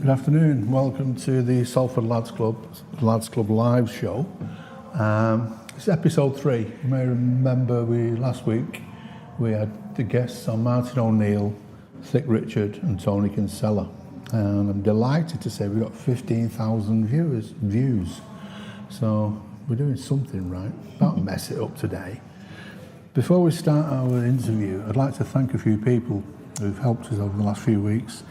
Good afternoon. Welcome to the Salford Lads Club live show. It's episode 3. You may remember last week we had the guests on Martin O'Neill, Thick Richard and Tony Kinsella. And I'm delighted to say we've got 15,000 views. So we're doing something right. Don't mess it up today. Before we start our interview, I'd like to thank a few people who've helped us over the last few weeks.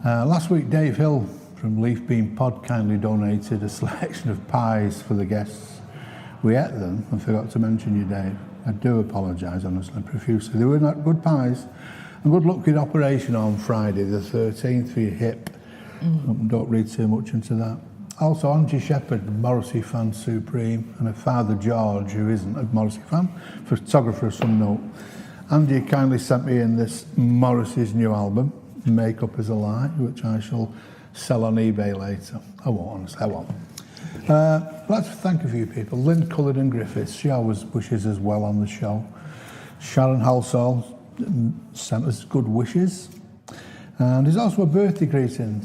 Last week, Dave Hill from Leaf Bean Pod kindly donated a selection of pies for the guests. We ate them and forgot to mention you, Dave. I do apologise, honestly, profusely. They were not good pies. And good luck with operation on Friday, the 13th, for your hip. Don't read too much into that. Also, Angie Shepherd, Morrissey fan supreme, and her father George, who isn't a Morrissey fan, photographer of some note. Angie kindly sent me in this Morrissey's new album, Make Up Is a Lie, which I shall sell on eBay later. I won't, honestly, I won't. I'd like to thank a few people. Lynn Culloden Griffiths, she always wishes us well on the show. Sharon Halsall sent us good wishes. And there's also a birthday greeting.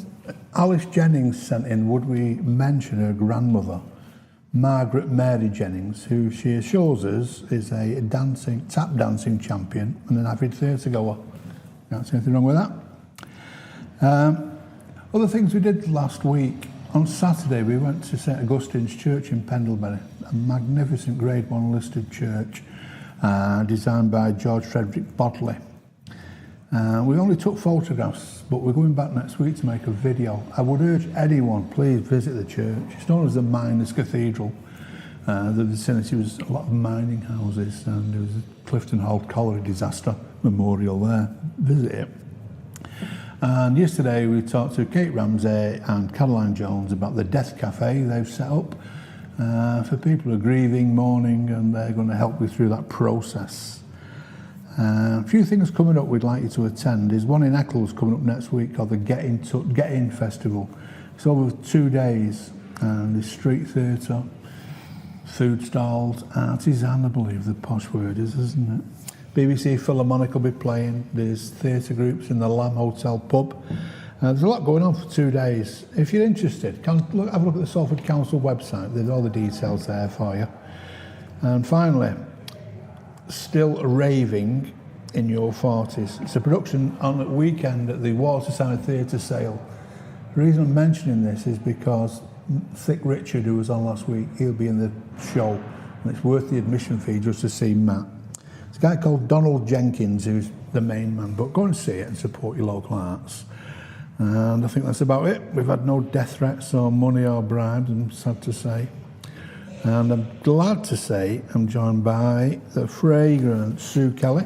Alice Jennings sent in, would we mention her grandmother, Margaret Mary Jennings, who she assures us is a tap dancing champion and an avid theatre goer. Can't see anything wrong with that. Other things we did last week. On Saturday we went to St Augustine's Church in Pendlebury, a magnificent Grade 1 listed church designed by George Frederick Bodley. We only took photographs, but we're going back next week to make a video. I would urge anyone, please visit the church. It's known as the Miners Cathedral. The vicinity was a lot of mining houses, and there was a Clifton Hall Colliery disaster memorial there. Visit it. And yesterday we talked to Kate Ramsey and Caroline Jones about the Death Cafe they've set up for people who are grieving, mourning, and they're going to help you through that process. A few things coming up we'd like you to attend. There's one in Eccles coming up next week called the Get In Festival. It's over 2 days, and there's street theatre, food stalls, artisan, I believe the posh word is, isn't it? BBC Philharmonic will be playing. There's theatre groups in the Lamb Hotel pub. There's a lot going on for 2 days. If you're interested, have a look at the Salford Council website. There's all the details there for you. And finally, Still Raving in Your 40s. It's a production on the weekend at the Waterside Theatre Sale. The reason I'm mentioning this is because Thick Richard, who was on last week, he'll be in the show, and it's worth the admission fee just to see Matt. There's a guy called Donald Jenkins who's the main man, but go and see it and support your local arts. And I think that's about it. We've had no death threats or money or bribes, I'm sad to say. And I'm glad to say I'm joined by the fragrant Sue Kelly.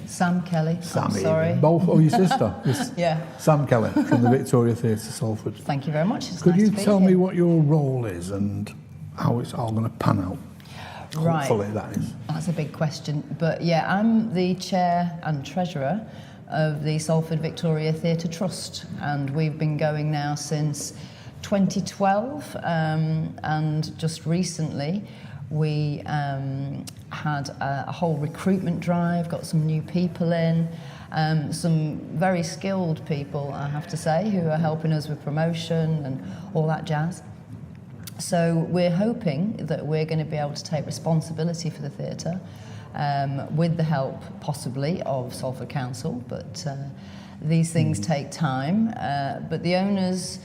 Sam Kelly. Sam, sorry. Both. Oh, your sister. Yeah. Sam Kelly from the Victoria Theatre, Salford. Thank you very much. It's Could nice you to be tell here. me what your role is and how it's all going to pan out? Right. Hopefully that is. That's a big question. But yeah, I'm the chair and treasurer of the Salford Victoria Theatre Trust, and we've been going now since 2012, and just recently we had a whole recruitment drive, got some new people in, some very skilled people, I have to say, who are helping us with promotion and all that jazz. So we're hoping that we're going to be able to take responsibility for the theatre with the help, possibly, of Salford Council, but these things take time. But the owners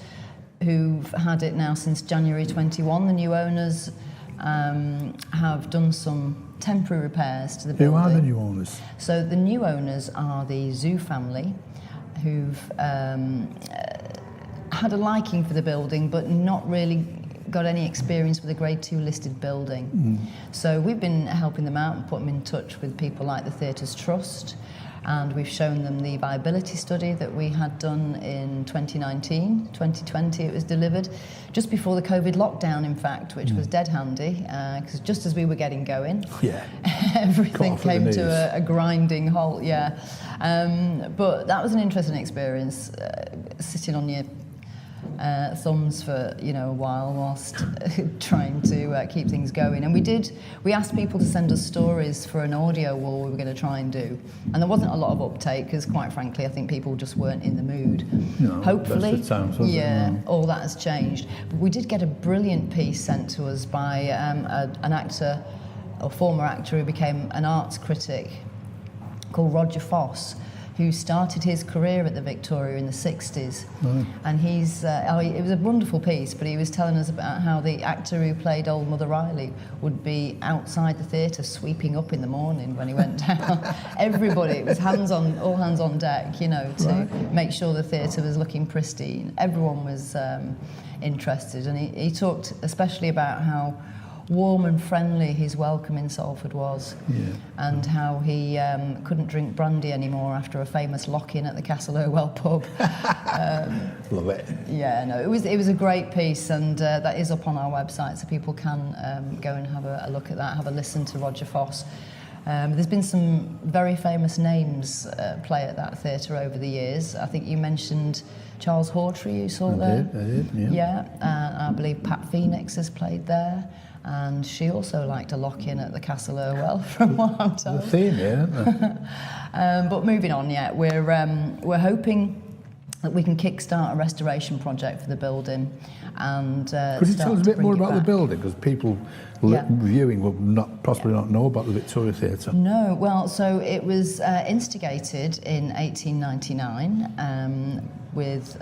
who've had it now since January 21, the new owners have done some temporary repairs to the building. Who are the new owners? So the new owners are the Zoo family, who've had a liking for the building, but not really got any experience with a Grade 2 listed building. So we've been helping them out and put them in touch with people like the Theatres Trust, and we've shown them the viability study that we had done in 2019. 2020 it was delivered, just before the COVID lockdown, in fact, which was dead handy, because just as we were getting going, everything came to a grinding halt, But that was an interesting experience, sitting on your thumbs for a while whilst trying to keep things going. And we asked people to send us stories for an audio wall we were going to try and do, and there wasn't a lot of uptake because, quite frankly, I think people just weren't in the mood. Hopefully, best of times, wasn't it? all that has changed. But we did get a brilliant piece sent to us by an actor, or former actor, who became an arts critic, called Roger Foss, who started his career at the Victoria in the 60s. And it was a wonderful piece, but he was telling us about how the actor who played Old Mother Riley would be outside the theatre sweeping up in the morning when he went down. Everybody, it was all hands on deck, to make sure the theatre was looking pristine. Everyone was interested, and he talked especially about how warm and friendly his welcome in Salford was, and how he couldn't drink brandy anymore after a famous lock-in at the Castle Irwell pub. Love it. Yeah, no, it was a great piece, and that is up on our website, so people can go and have a look at that, have a listen to Roger Foss. There's been some very famous names play at that theatre over the years. I think you mentioned Charles Hawtrey, you saw there. I did, yeah. I believe Pat Phoenix has played there. And she also liked a lock-in at the Castle Irwell, from what I'm told. The theme, yeah. But moving on, we're hoping that we can kickstart a restoration project for the building, and could you tell us a bit more about the building, because people viewing will possibly not know about the Victoria Theatre. No, well, so it was instigated in 1899 with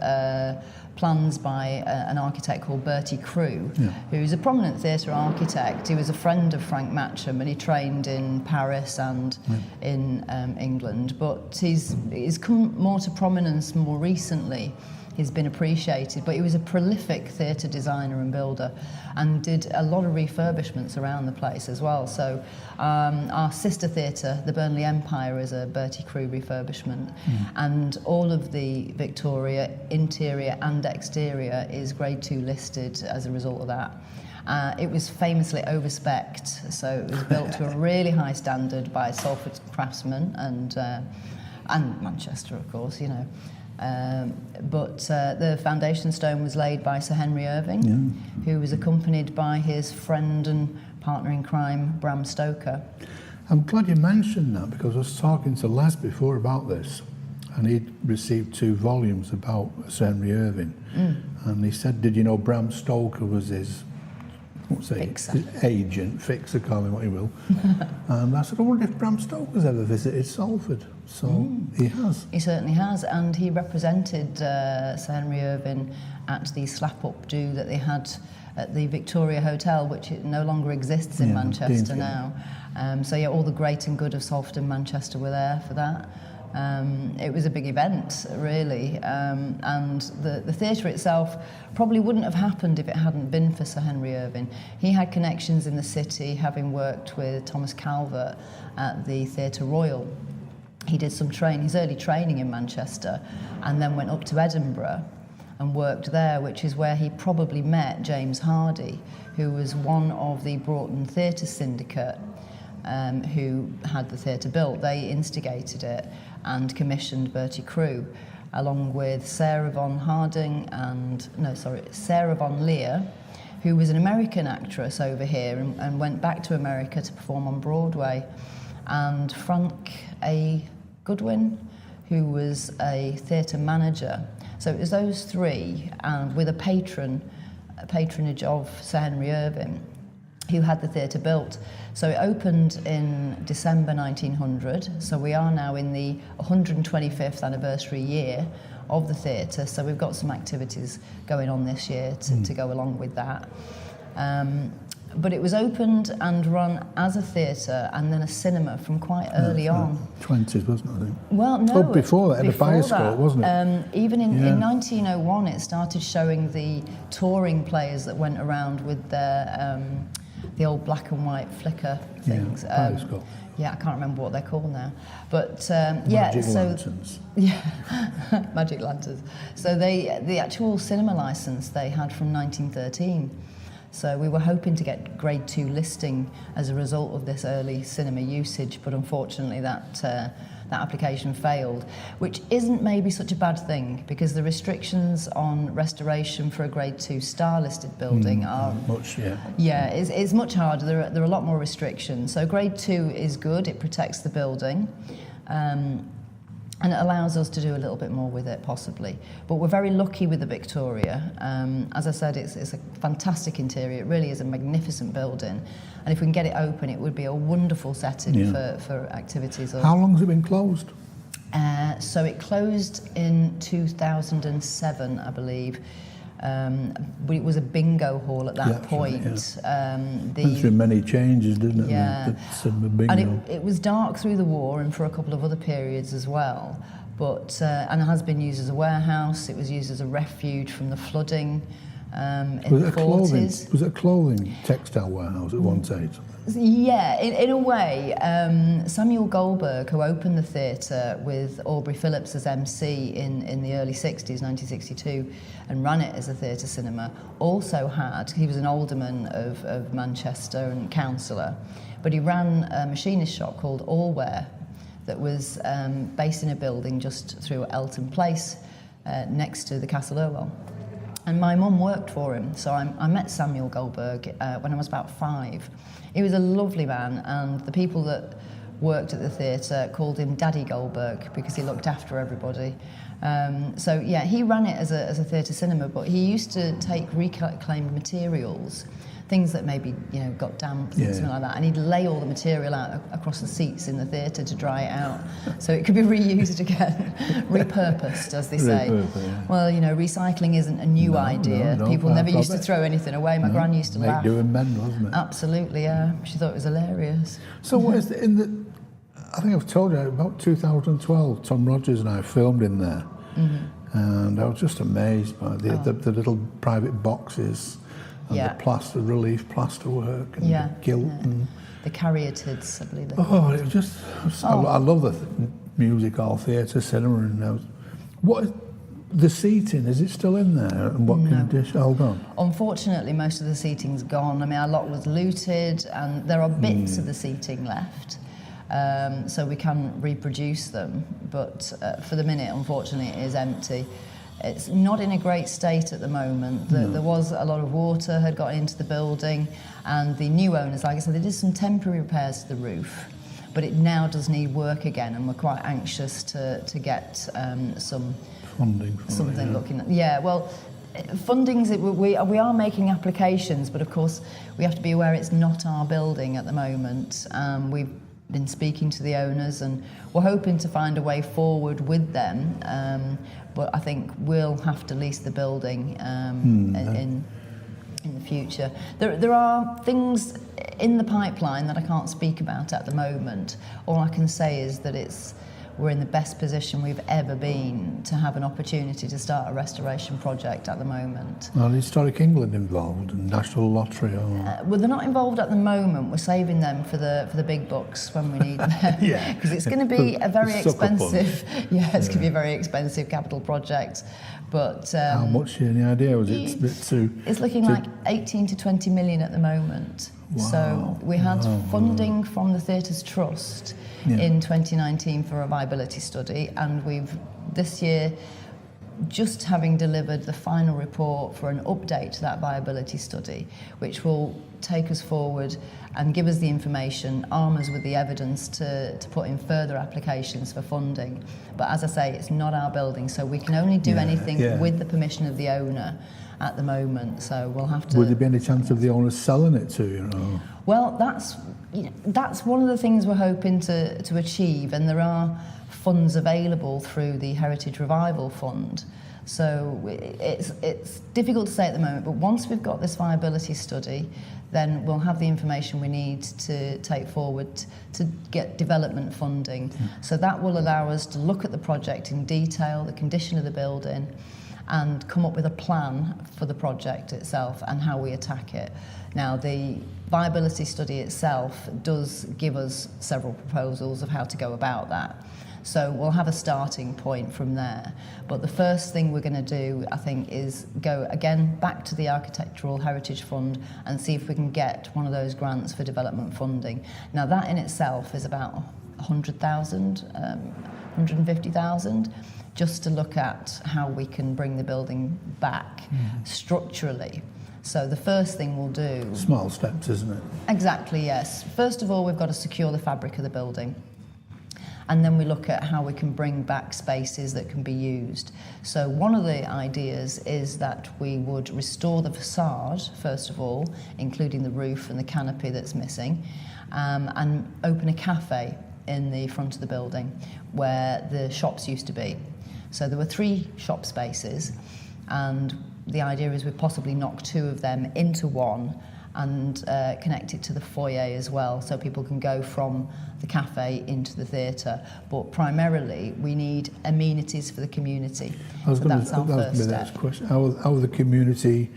plans by an architect called Bertie Crewe, who's a prominent theatre architect. He was a friend of Frank Matcham, and he trained in Paris and in England, but he's come more to prominence more recently. He's been appreciated, but he was a prolific theatre designer and builder, and did a lot of refurbishments around the place as well. So our sister theatre, the Burnley Empire, is a Bertie Crewe refurbishment, and all of the Victoria interior and exterior is Grade 2 listed as a result of that. It was famously over-spec'd, so it was built to a really high standard by Salford craftsmen and Manchester, of course, but the foundation stone was laid by Sir Henry Irving, who was accompanied by his friend and partner in crime, Bram Stoker. I'm glad you mentioned that, because I was talking to Les before about this, and he'd received 2 volumes about Sir Henry Irving, and he said, did you know Bram Stoker was his agent, fixer, call him what you will. And I said, I wonder if Bram Stoker's ever visited Salford. So he has. He certainly has, and he represented Sir Henry Irving at the slap-up do that they had at the Victoria Hotel, which it no longer exists in Manchester now. So all the great and good of Salford and Manchester were there for that. It was a big event, really, and the theatre itself probably wouldn't have happened if it hadn't been for Sir Henry Irving. He had connections in the city, having worked with Thomas Calvert at the Theatre Royal. He did his early training in Manchester, and then went up to Edinburgh and worked there, which is where he probably met James Hardy, who was one of the Broughton Theatre Syndicate, who had the theatre built. They instigated it and commissioned Bertie Crewe, along with Sarah Vaughan Lear, who was an American actress over here and went back to America to perform on Broadway, and Frank A. Goodwin, who was a theatre manager. So it was those 3, and with a patronage of Sir Henry Irving, who had the theatre built. So it opened in December 1900, so we are now in the 125th anniversary year of the theatre, so we've got some activities going on this year to go along with that. But it was opened and run as a theatre and then a cinema from quite early on. 20s, wasn't it, I think? Well, no. Before that, at a bioscope, wasn't it? Even in 1901, it started showing the touring players that went around with their the old black and white flicker things. Bioscope. I can't remember what they're called now. But Magic lanterns. Magic lanterns. So the actual cinema licence they had from 1913. So we were hoping to get Grade 2 listing as a result of this early cinema usage, but unfortunately that that application failed, which isn't maybe such a bad thing, because the restrictions on restoration for a Grade 2 star listed building are much, it's much harder. There are a lot more restrictions. So Grade 2 is good, it protects the building. And it allows us to do a little bit more with it, possibly. But we're very lucky with the Victoria. As I said, it's a fantastic interior. It really is a magnificent building. And if we can get it open, it would be a wonderful setting for activities. How long has it been closed? So it closed in 2007, I believe. But it was a bingo hall at that point. Went through many changes, didn't it? Yeah. Bingo. And it was dark through the war and for a couple of other periods as well. But and it has been used as a warehouse. It was used as a refuge from the flooding in the 40s. Was it a clothing textile warehouse at one stage? Yeah, in a way. Samuel Goldberg, who opened the theatre with Aubrey Phillips as MC in the early 60s, 1962, and ran it as a theatre cinema, also he was an alderman of Manchester and councillor, but he ran a machinist shop called Allwear that was based in a building just through Elton Place next to the Castle Irwell. And my mum worked for him, so I met Samuel Goldberg when I was about 5. He was a lovely man, and the people that worked at the theatre called him Daddy Goldberg because he looked after everybody. So yeah, he ran it as a theatre cinema, but he used to take reclaimed materials, things that maybe got damp, something like that, and he'd lay all the material out across the seats in the theatre to dry it out, so it could be reused again, repurposed, as they say. Well, recycling isn't a new idea. People never used to throw anything away. My gran used to laugh. Make do and mend, wasn't it? Absolutely, yeah. She thought it was hilarious. So what is I think I've told you, about 2012, Tom Rogers and I filmed in there, and I was just amazed by the little private boxes. And the plaster relief, plaster work, and the gilt, and the caryatids, I believe. It was just. I love the music hall, theatre, cinema, and the seating. Is it still in there? And what condition? All gone. Unfortunately, most of the seating's gone. I mean, a lot was looted, and there are bits of the seating left. So we can reproduce them, but for the minute, unfortunately, it is empty. It's not in a great state at the moment. There was a lot of water had got into the building, and the new owners, like I said, they did some temporary repairs to the roof, but it now does need work again, and we're quite anxious to get some funding for something looking at. Yeah, well, funding's we are making applications, but of course we have to be aware it's not our building at the moment. We've been speaking to the owners, and we're hoping to find a way forward with them. But I think we'll have to lease the building in the future. There are things in the pipeline that I can't speak about at the moment. All I can say is that we're in the best position we've ever been to have an opportunity to start a restoration project at the moment. Are Historic England involved, and National Lottery? Well, they're not involved at the moment. We're saving them for the big bucks when we need them. Because it's going to be a very expensive. It's going to be a very expensive capital project. But how much? Any idea? Was it a bit too? It's looking like 18 to 20 million at the moment. Wow. So we had funding from the Theatres Trust in 2019 for a viability study, and we've this year just having delivered the final report for an update to that viability study, which will take us forward and give us the information, arm us with the evidence to put in further applications for funding. But as I say, it's not our building, so we can only do anything with the permission of the owner at the moment, so we'll have to... Would there be any chance of the owner selling it to you? Well, that's one of the things we're hoping to achieve, and there are funds available through the Heritage Revival Fund. So it's difficult to say at the moment, but once we've got this viability study, then we'll have the information we need to take forward to get development funding. So that will allow us to look at the project in detail, the condition of the building, and come up with a plan for the project itself and how we attack it. Now, the viability study itself does give us several proposals of how to go about that. So we'll have a starting point from there. But the first thing we're going to do, I think, is go again back to the Architectural Heritage Fund and see if we can get one of those grants for development funding. Now, that in itself is about 100,000, 150,000, just to look at how we can bring the building back structurally. So the first thing we'll do... Small steps, isn't it? Exactly, yes. First of all, we've got to secure the fabric of the building. And then we look at how we can bring back spaces that can be used. So one of the ideas is that we would restore the facade, first of all, including the roof and the canopy that's missing, and open a cafe in the front of the building where the shops used to be. So there were 3 shop spaces, and the idea is we possibly knock 2 of them into one and connect it to the foyer as well, so people can go from the cafe into the theatre. But primarily, we need amenities for the community. That's our first step. Next question. How are the community?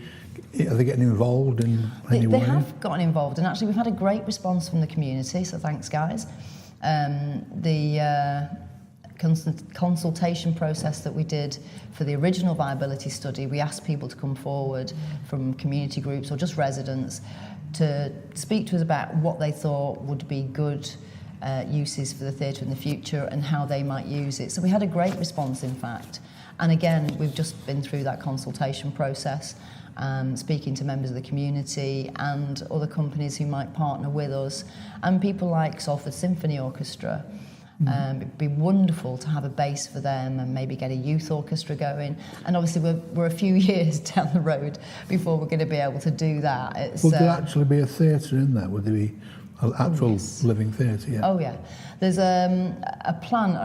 Are they getting involved in any way? They have gotten involved, and actually, we've had a great response from the community. So thanks, guys. The consultation process that we did for the original viability study, we asked people to come forward from community groups or just residents to speak to us about what they thought would be good uses for the theatre in the future and how they might use it. So we had a great response, in fact. And again, we've just been through that consultation process, speaking to members of the community and other companies who might partner with us, and people like Salford Symphony Orchestra. It'd be wonderful to have a base for them and maybe get a youth orchestra going. And obviously we're a few years down the road before we're going to be able to do that. Would there actually be a theatre in there? Would there be an actual living theatre? Yeah. Oh, yeah. There's a plan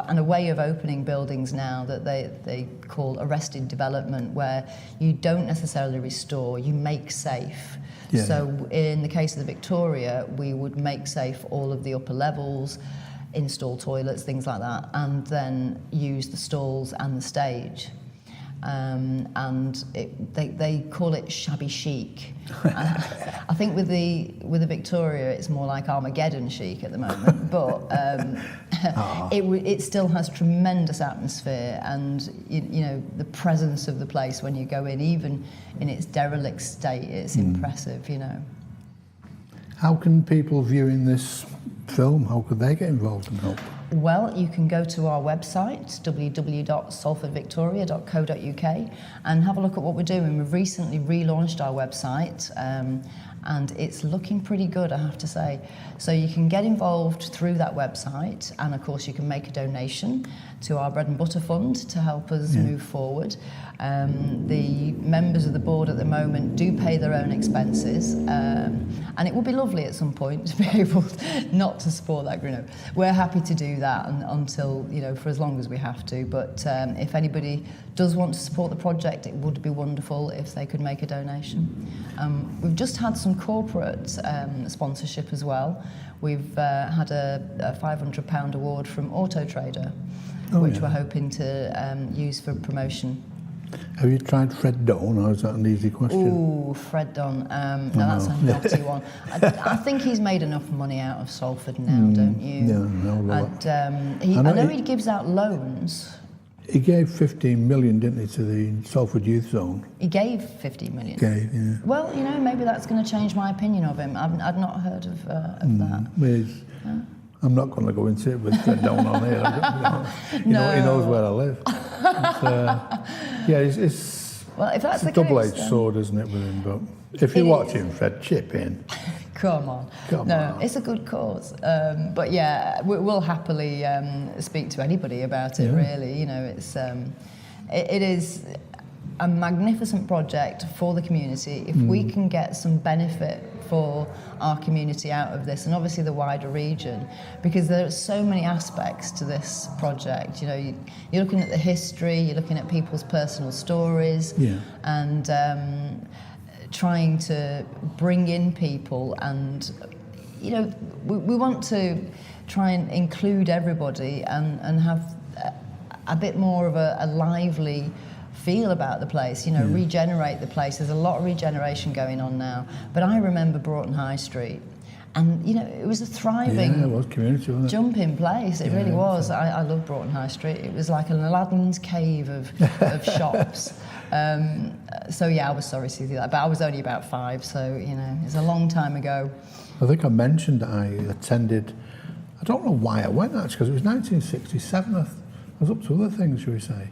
and a way of opening buildings now that they call arrested development, where you don't necessarily restore, you make safe. Yeah. So in the case of the Victoria, we would make safe all of the upper levels, install toilets, things like that, and then use the stalls and the stage. And they call it shabby chic. I think with the Victoria, it's more like Armageddon chic at the moment, but it still has tremendous atmosphere, and you know the presence of the place when you go in, even in its derelict state, it's impressive. You know. How can people viewing this film, how could they get involved and help? Well, you can go to our website, www.salfordvictoria.co.uk, and have a look at what we're doing. We've recently relaunched our website, and it's looking pretty good, I have to say. So you can get involved through that website, and of course you can make a donation to our Bread and Butter Fund to help us move forward. The members of the board at the moment do pay their own expenses, and it would be lovely at some point to be able not to support that. You know, we're happy to do that until, you know, for as long as we have to. But if anybody does want to support the project, it would be wonderful if they could make a donation. We've just had some corporate sponsorship as well. We've had a £500 award from Auto Trader, which we're hoping to use for promotion. Have you tried Fred Dawn, or is that an easy question? Ooh, Fred Dawn. No, that's a naughty one. I think he's made enough money out of Salford now, don't you? No. I know he gives out loans. He gave 15 million, didn't he, to the Salford Youth Zone? He gave 50 million. Yeah. Well, you know, maybe that's going to change my opinion of him. I'd not heard of that. I'm not going to go into it with Fred Dawn on here. He knows where I live. It's well, if that's a double-edged sword, isn't it, with him? But if you're watching, Fred, chip in. Come on. It's a good cause. But yeah, we'll happily speak to anybody about it, really. You know, it is a magnificent project for the community. If we can get some benefit for our community out of this, and obviously the wider region, because there are so many aspects to this project. You know, you're looking at the history, you're looking at people's personal stories, and trying to bring in people, and you know, we want to try and include everybody and have a bit more of a lively feel about the place, you know, regenerate the place. There's a lot of regeneration going on now. But I remember Broughton High Street, and you know, it was a thriving, it was community, wasn't it? Jumping place. It really was. I love Broughton High Street. It was like an Aladdin's cave of shops. So yeah, I was sorry to see that, but I was only about 5, so you know, it's a long time ago. I think I mentioned that I attended I don't know why I went actually, because it was 1967. I was up to other things, shall we say.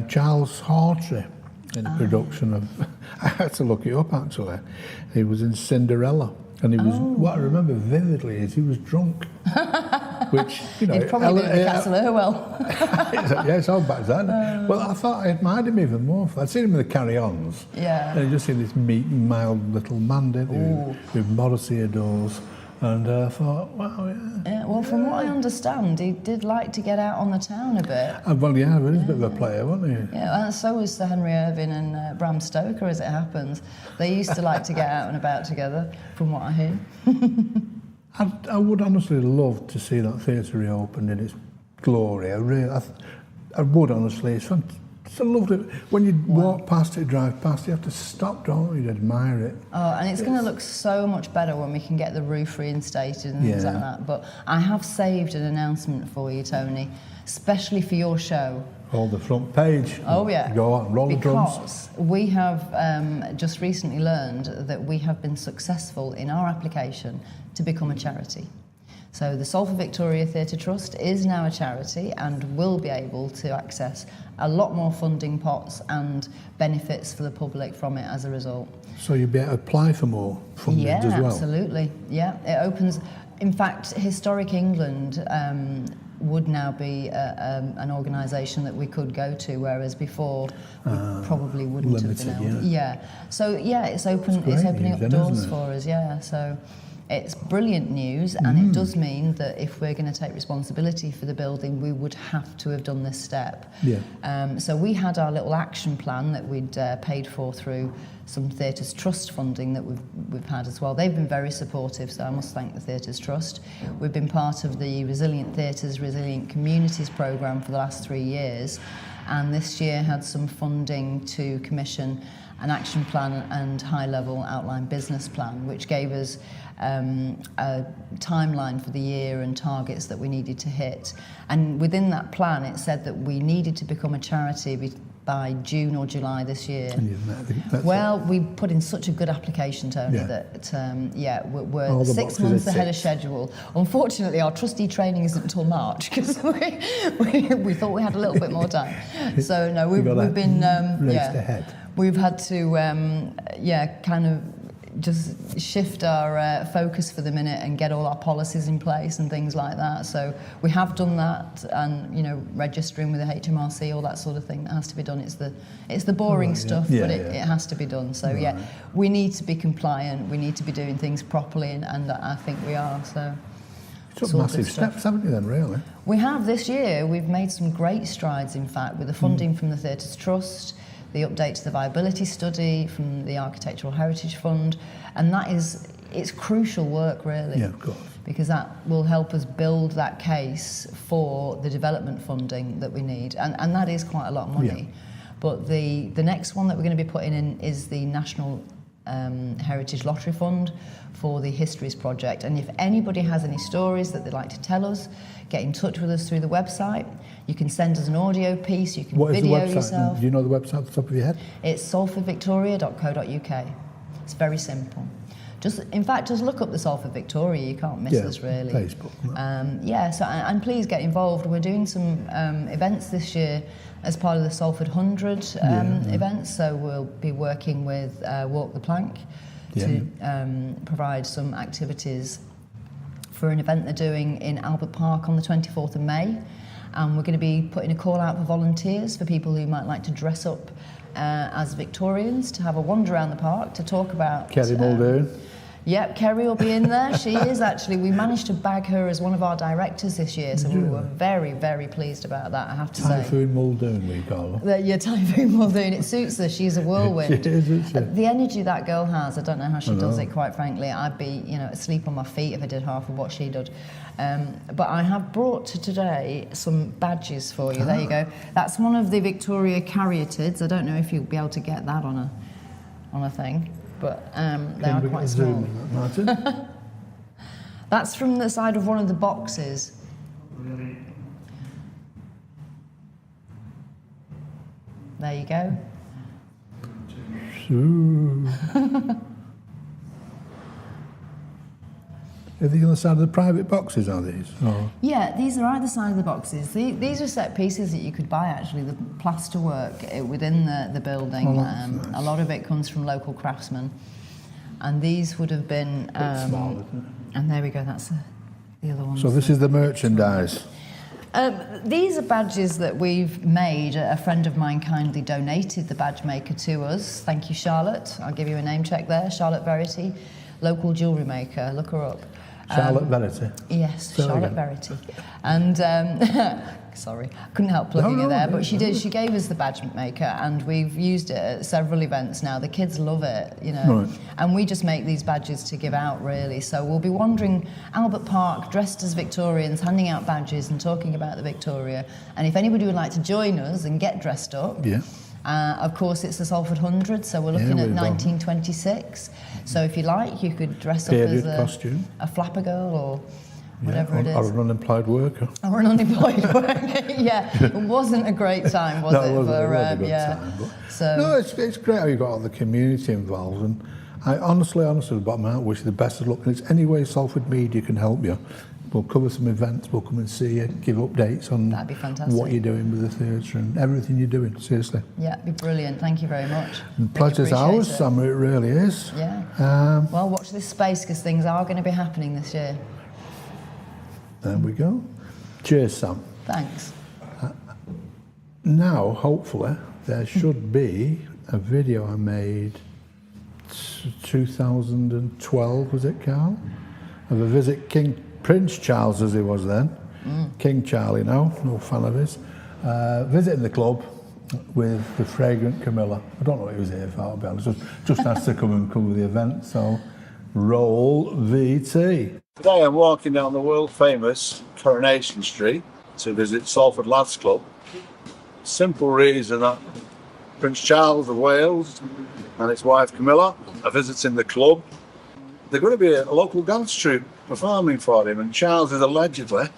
Charles Hawtrey in a production of, I had to look it up actually. He was in Cinderella. And he was, what I remember vividly is he was drunk. Which, you know. He'd probably been at the Castle Irwell. Yeah, it's all back then. Well, I thought I admired him even more. I'd seen him in the Carry-Ons. Yeah. And I'd just seen this meek, mild little man, didn't he? With Morrissey adores. And I thought, wow, Yeah, well, from what I understand, he did like to get out on the town a bit. Well, yeah, but he's a bit of a player, wasn't he? Yeah, and so was Sir Henry Irving and Bram Stoker, as it happens. They used to like to get out and about together, from what I hear. I would honestly love to see that theatre reopened in its glory. I would honestly. It's so lovely. When you walk past it, drive past, you have to stop, don't you, to admire it. Oh, and it's going to look so much better when we can get the roof reinstated and things like that. But I have saved an announcement for you, Tony, especially for your show. Hold the front page. Oh, yeah. Go on, roll the drums. Because we have just recently learned that we have been successful in our application to become a charity. So the Salford Victoria Theatre Trust is now a charity and will be able to access a lot more funding pots and benefits for the public from it as a result. So you'll be able to apply for more funding as well? Yeah, absolutely. Yeah, it opens... In fact, Historic England would now be an organisation that we could go to, whereas before we probably wouldn't have been able to. Yeah. So, yeah, it's opening up doors for us, yeah. So it's brilliant news, and it does mean that if we're going to take responsibility for the building, we would have to have done this step. Yeah. So we had our little action plan that we'd paid for through some Theatres Trust funding that we've had as well. They've been very supportive, so I must thank the Theatres Trust. We've been part of the Resilient Theatres, Resilient Communities programme for the last 3 years, and this year had some funding to commission an action plan and high-level outline business plan, which gave us a timeline for the year and targets that we needed to hit. And within that plan, it said that we needed to become a charity by June or July this year. Well, we put in such a good application, Tony, that we're 6 months ahead of schedule. Unfortunately, our trustee training isn't until March because we thought we had a little bit more time. So no, we've been ahead. We've had to kind of just shift our focus for the minute and get all our policies in place and things like that. So we have done that, and registering with the HMRC, all that sort of thing that has to be done. It's the boring stuff, but it has to be done. So we need to be compliant. We need to be doing things properly, and I think we are. So took massive steps, haven't you then, really? We have this year. We've made some great strides, in fact, with the funding from the Theatres Trust, the update to the viability study from the Architectural Heritage Fund, and it's crucial work, really. Yeah, of course. Because that will help us build that case for the development funding that we need, and that is quite a lot of money. Yeah. But the next one that we're going to be putting in is the National Heritage Lottery Fund for the Histories Project. And if anybody has any stories that they'd like to tell us, get in touch with us through the website. You can send us an audio piece, you can video yourself. Do you know the website at the top of your head? It's salfordvictoria.co.uk. It's very simple. Just look up the Salford Victoria. You can't miss us, really. Facebook. And please get involved. We're doing some events this year as part of the Salford 100 events. So we'll be working with Walk the Plank to provide some activities for an event they're doing in Albert Park on the 24th of May. And we're going to be putting a call out for volunteers, for people who might like to dress up as Victorians, to have a wander around the park, to talk about... Kerry Muldoon. Yep, Kerry will be in there. She is actually. We managed to bag her as one of our directors this year, so we were very, very pleased about that, I have to say. Typhoon Muldoon, we call her. Yeah, Typhoon Muldoon. It suits her. She's a whirlwind. She is, isn't she? The energy that girl has, I don't know how she does it, quite frankly. I'd be, asleep on my feet if I did half of what she did. But I have brought today some badges for you. There you go. That's one of the Victoria Caryatids. I don't know if you'll be able to get that on a thing. But they are quite small. Martin? That's from the side of one of the boxes. There you go. Are they on the side of the private boxes, are these? Or? Yeah, these are either side of the boxes. These are set pieces that you could buy, actually, the plaster work within the building. Oh, that's nice. A lot of it comes from local craftsmen. And these would have been... small, isn't it? And there we go, that's the other one. So this is the merchandise. These are badges that we've made. A friend of mine kindly donated the badge maker to us. Thank you, Charlotte. I'll give you a name check there. Charlotte Verity, local jewellery maker. Look her up. Charlotte Verity. Yes, Say that Charlotte again. Verity. And, sorry, I couldn't help plugging her there, but she did. She gave us the badge maker, and we've used it at several events now. The kids love it, you know. Right. And we just make these badges to give out, really. So we'll be wandering Albert Park dressed as Victorians, handing out badges and talking about the Victoria. And if anybody would like to join us and get dressed up, Yeah. of course, it's the Salford 100, so we're looking at we've 1926. So if you like, you could dress up Period as costume. a flapper girl or whatever Yeah, it is. or an unemployed worker. Or an unemployed worker. Yeah, it wasn't a great time, was No, it? it wasn't for, a good yeah. time. But So no, it's great how you've got all the community involved, and I honestly, the bottom out, wish you the best of luck. And it's any way Salford Media can help you. We'll cover some events, we'll come and see you, give updates on That'd be fantastic. what you're doing with the theatre and everything you're doing, seriously. yeah, it'd be brilliant. Thank you very much. And pleasure's Really appreciate ours, it. Sam, it really is. Yeah. Well, watch this space because things are going to be happening this year. There we go. Cheers, Sam. Thanks. Now, hopefully, there should be a video I made 2012, was it, Carl? Of a visit Prince Charles, as he was then, King Charlie now, no fan of his, visiting the club with the fragrant Camilla. I don't know what he was here for, I'll be honest. Just asked to come and cover the event, so roll VT. Today I'm walking down the world famous Coronation Street to visit Salford Lads Club. Simple reason that Prince Charles of Wales and his wife Camilla are visiting the club. They're going to be a local dance troupe performing for him, and Charles is allegedly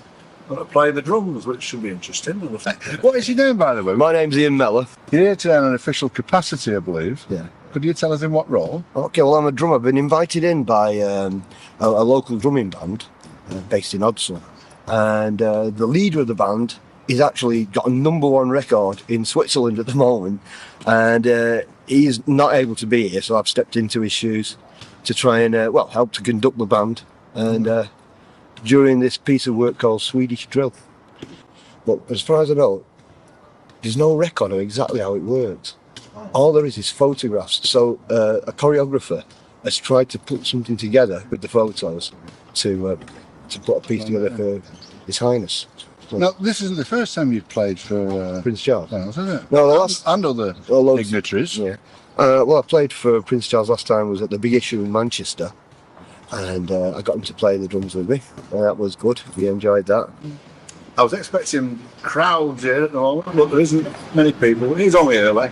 going to play the drums, which should be interesting. What is your name, by the way? My name's Ian Mellor. You're here today in an official capacity, I believe. Yeah. Could you tell us in what role? Okay, well, I'm a drummer. I've been invited in by a local drumming band based in Odson. And the leader of the band is actually got a #1 record in Switzerland at the moment. And he's not able to be here, so I've stepped into his shoes to try and, help to conduct the band. And during this piece of work called Swedish Drill. But as far as I know, there's no record of exactly how it works. All there is photographs. So a choreographer has tried to put something together with the photos to put a piece together for His Highness. Now, this isn't the first time you've played for Prince Charles. Wales, is it? No, the last- And other loads. dignitaries. Yeah. Well, I played for Prince Charles last time was at the Big Issue in Manchester. And I got him to play the drums with me. And that was good. We enjoyed that. I was expecting crowds here at the moment, but there isn't many people. He's only early.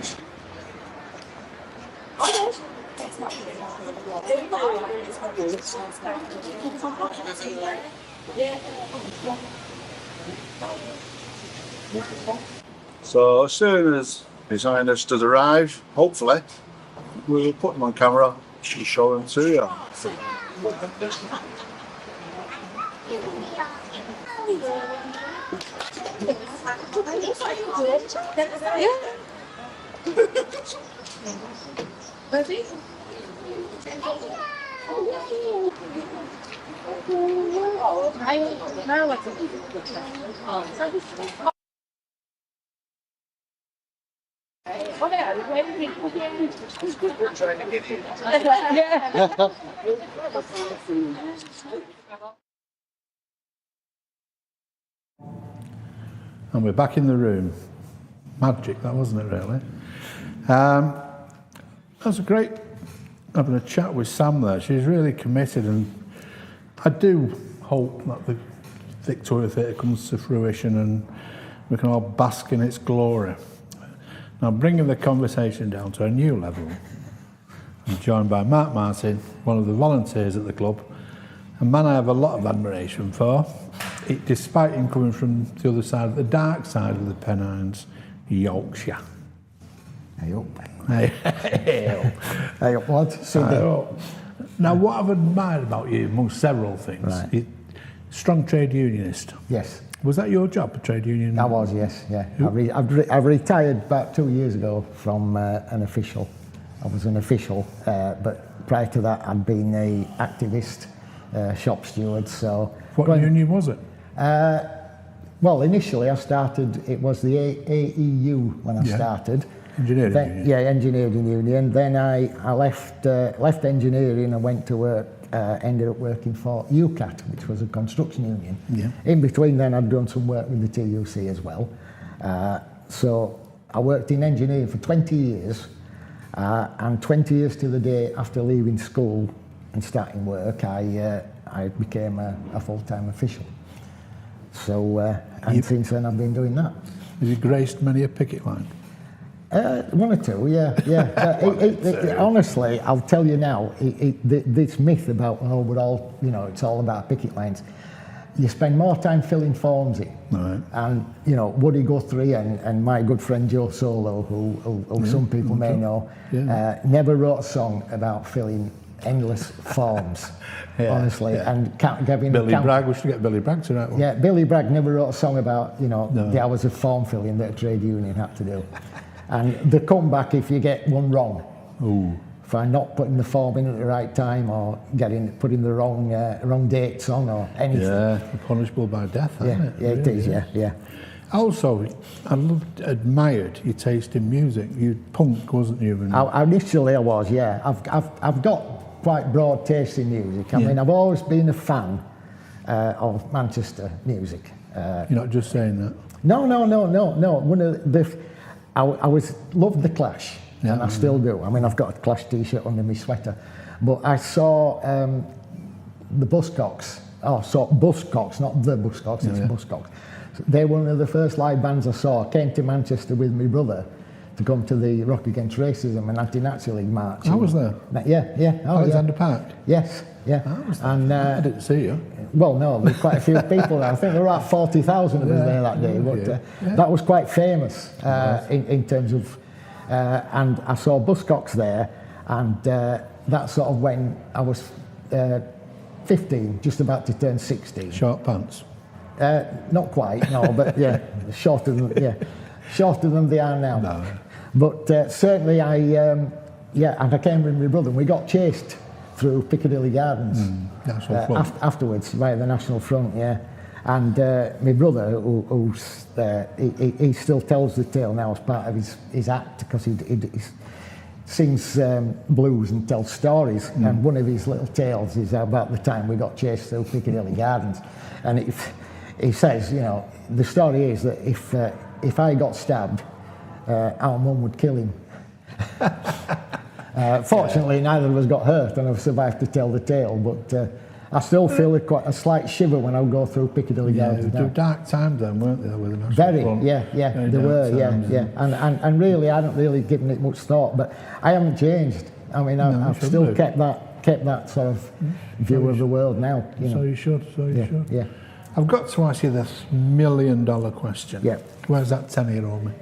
So as soon as His Highness does arrive, hopefully, we'll put him on camera and show him to you. And we're back in the room. Magic, that wasn't it, really? That was a great having a chat with Sam there. She's really committed, and I do hope that the Victoria Theatre comes to fruition and we can all bask in its glory. Now, bringing the conversation down to a new level, I'm joined by Mark Martin, one of the volunteers at the club, a man I have a lot of admiration for, despite him coming from the other side, the dark side of the Pennines, Yorkshire. Hey up. Hey, hey, Hey up, lad. hey, oh. Now, what I've admired about you, among several things, Right. strong trade unionist. Yes, Was that your job, a trade union? I was, yes, yeah. I've retired about 2 years ago from an official. I was an official, but prior to that I'd been a activist, shop steward, so... What union was it? Well, initially I started, it was the AEU when I Yeah. started. Engineering Then, union. yeah, engineering union. Then I left engineering and went to work, ended up working for UCAT, which was a construction union. Yeah. In between then I'd done some work with the TUC as well. So I worked in engineering for 20 years, and 20 years to the day after leaving school and starting work, I became a full-time official. So, and since then I've been doing that. Have you graced many a picket line? One or two, yeah. Honestly, I'll tell you now, this myth about, oh, we're all, you know, it's all about picket lines. You spend more time filling forms in. Right. And, you know, Woody Guthrie and my good friend Joe Solo, who some people may know, never wrote a song about filling endless forms, honestly. Yeah. And giving Billy Bragg, we should get Billy Bragg to write one. Yeah, Billy Bragg never wrote a song about, you know, the hours of form filling that a trade union had to do. And the comeback if you get one wrong. Ooh. For not putting the form in at the right time or putting the wrong dates on or anything. Yeah, punishable by death, isn't it? Yeah, it Really, is, yeah. Also, admired your taste in music. You punk, wasn't you? And Initially I was, yeah. I've got quite broad taste in music. I mean, I've always been a fan of Manchester music. you're not just saying that. No. One of I loved the Clash, and I still do. I mean, I've got a Clash T-shirt under my sweater, but I saw the Buzzcocks. Oh, so Buzzcocks, not the Buzzcocks. It's Buzzcocks. They're one of the first live bands I saw. I came to Manchester with my brother to come to the Rock Against Racism and Anti-Nazi League march. I was there. Yeah. Oh, Alexander Park. Yes, yeah. And I didn't see you. Well, no, there's quite a few people there. I think there were about 40,000 of us there that day, but that was quite famous in terms of... and I saw Buzzcocks there, and that's sort of when I was 15, just about to turn 16. Short pants. Not quite, no, but yeah, shorter than they are now. No. But certainly and I came with my brother, and we got chased through Piccadilly Gardens afterwards by the National Front, yeah. And my brother, he still tells the tale now as part of his act, because he sings blues and tells stories. And one of his little tales is about the time we got chased through Piccadilly Gardens. And he says, you know, the story is that if I got stabbed, our mum would kill him. Fortunately, neither of us got hurt, and I've survived to tell the tale. But I still feel quite a slight shiver when I go through Piccadilly Gardens. There were dark times then, weren't there, with the National Very, Front? yeah, Very there were, dark times. And really, I hadn't really given it much thought, but I haven't changed. I mean, I've still do. kept that sort of view of the world now. You know. So you should. Yeah. I've got to ask you this $1 million question. Yeah. Where's that 10-year-old me?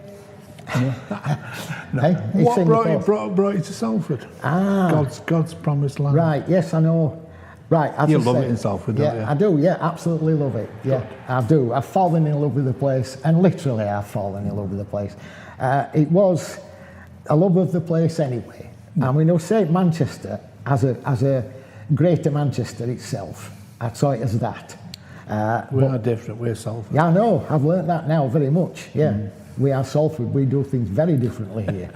Hey, it's What in the post. brought you to Salford? Ah. God's promised land. Right, yes, I know. Right, as You I love say, it in Salford, don't you? I do, yeah, absolutely love it. Yeah, I do. I've fallen in love with the place, and literally I've fallen in love with the place. It was a love of the place anyway. And we know St Manchester as a greater Manchester itself. I saw it as that. We are different, we're Salford. Yeah, I know. I've learnt that now very much. Yeah, we are Salford. We do things very differently here.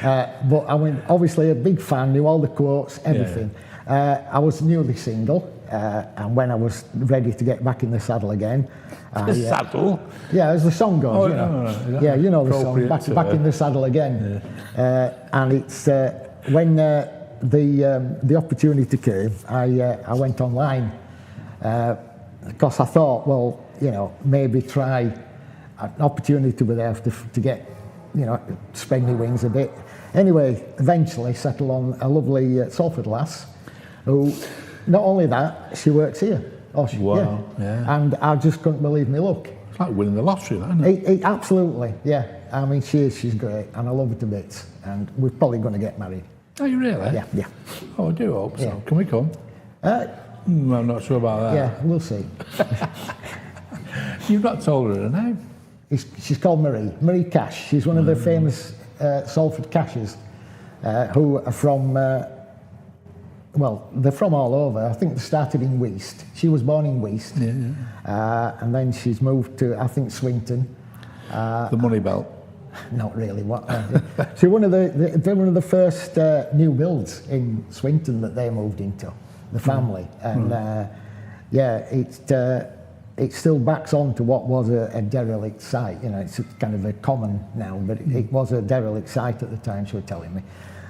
But I mean, obviously a big fan. Knew all the quotes, everything. I was newly single, and when I was ready to get back in the saddle again, Saddle? yeah, as the song goes, Oh, you know. no. Yeah, you know the song. Appropriate Back in the saddle again. And it's when the opportunity came, I went online. Because I thought, well, you know, maybe try an opportunity with there to get, you know, spread my wings a bit. Anyway, eventually settled on a lovely Salford lass who, not only that, she works here. Wow, yeah. And I just couldn't believe my luck. It's like winning the lottery, that, isn't it? Absolutely, yeah. I mean, she's great, and I love her to bits. And we're probably going to get married. Are you really? Yeah, yeah. Oh, I do hope so. Yeah. Can we come? I'm not sure about that. Yeah, we'll see. You've not told her name. She's called Marie Cash. She's one of the famous Salford Cashes who are from, well, they're from all over. I think they started in Weast. She was born in Weast. And then she's moved to, I think, Swinton. The Money Belt. Not really. What? They're one of the first new builds in Swinton that they moved into, the family. And it still backs on to what was a derelict site. You know, it's kind of a common now, but it was a derelict site at the time, she was telling me.